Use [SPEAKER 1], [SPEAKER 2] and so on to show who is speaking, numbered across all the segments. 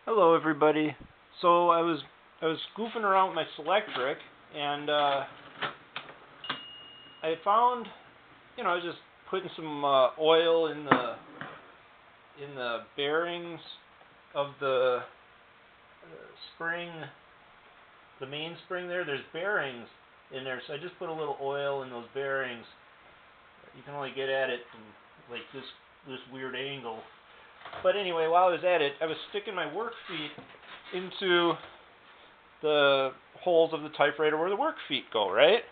[SPEAKER 1] Hello, everybody. So I was goofing around with my Selectric, and I found, I was just putting some oil in the bearings of the spring, the main spring there. There's bearings in there, so I just put a little oil in those bearings. You can only get at it from like this weird angle. But anyway, while I was at it, I was sticking my work feet into the holes of the typewriter where the work feet go, right?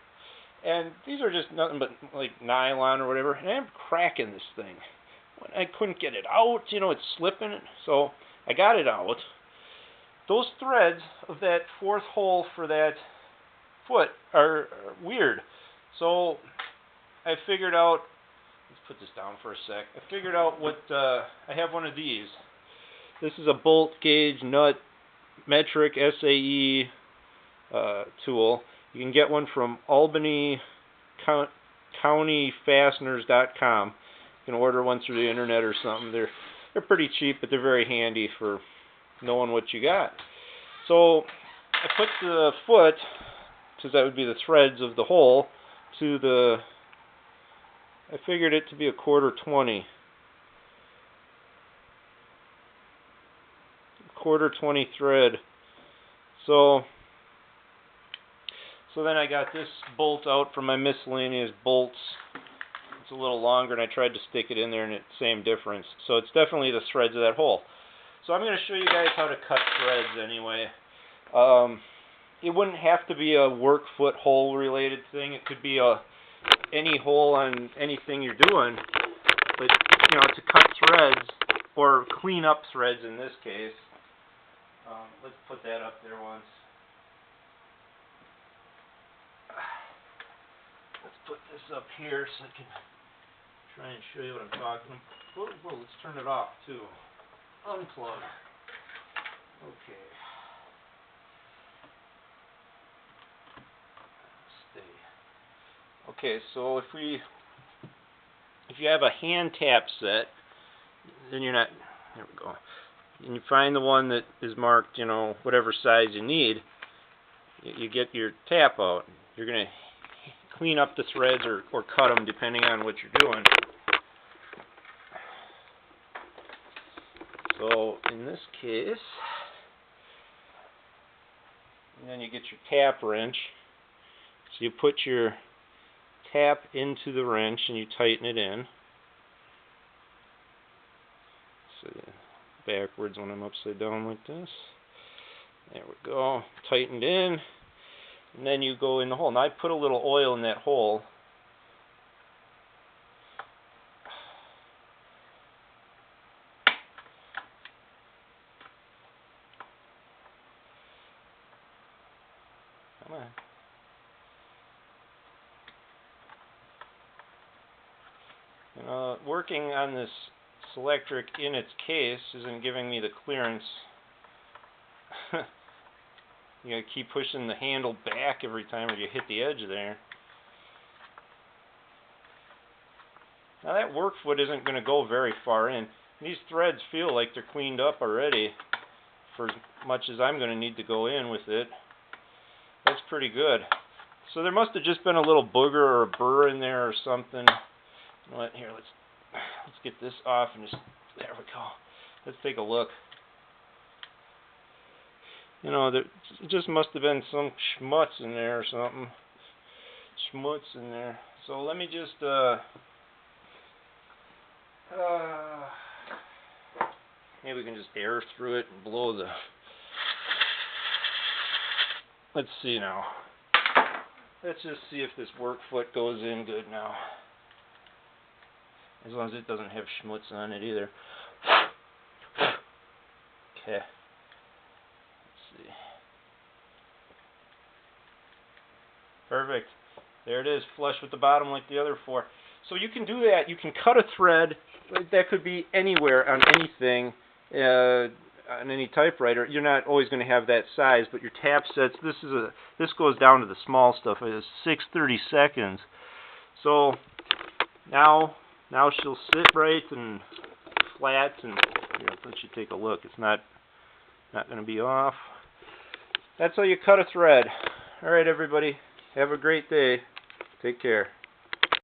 [SPEAKER 1] And these are just nothing but like nylon or whatever, and I'm cracking this thing. I couldn't get it out, it's slipping. So I got it out. Those threads of that fourth hole for that foot are weird. So I figured out, let's put this down for a sec. I figured out I have one of these. This is a bolt gauge nut metric SAE tool. You can get one from Albany countyfasteners.com. You can order one through the internet or something. They're pretty cheap, but they're very handy for knowing what you got. So I put the foot, because that would be the threads of the hole, I figured it to be a 1/4 20 thread. So then I got this bolt out from my miscellaneous bolts. It's a little longer, and I tried to stick it in there, and it's the same difference. So it's definitely the threads of that hole. So I'm going to show you guys how to cut threads anyway. It wouldn't have to be a work foot hole related thing. It could be any hole on anything you're doing. But to cut threads or clean up threads in this case, let's put that up there once. Let's put this up here so I can try and show you what I'm talking about. Whoa, let's turn it off too. Unplug. Okay. Stay. Okay, so if you have a hand tap set, then you're not. There we go. And you find the one that is marked, whatever size you need. You get your tap out. You're going to clean up the threads or cut them depending on what you're doing. So in this case, and then you get your tap wrench. So you put your tap into the wrench and you tighten it in. So backwards when I'm upside down like this. There we go. Tightened in. And then you go in the hole. Now I put a little oil in that hole. Come on. Working on this Selectric in its case isn't giving me the clearance. You gotta keep pushing the handle back every time you hit the edge there. Now that work foot isn't going to go very far in. These threads feel like they're cleaned up already for as much as I'm going to need to go in with it. That's pretty good. So there must have just been a little booger or a burr in there or something. Here, let's get this off and there we go. Let's take a look. There just must have been some schmutz in there or something. Schmutz in there. So let me just maybe we can just air through it and blow the. Let's see now. Let's just see if this work foot goes in good now. As long as it doesn't have schmutz on it either. Okay. See. Perfect. There it is, flush with the bottom like the other four. So you can do that. You can cut a thread. That could be anywhere on anything, on any typewriter. You're not always going to have that size, but your tap sets. This goes down to the small stuff. It's 6/32. So now she'll sit right and flat, and let you take a look. It's not Not going to be off. That's how you cut a thread. Alright everybody, have a great day. Take care.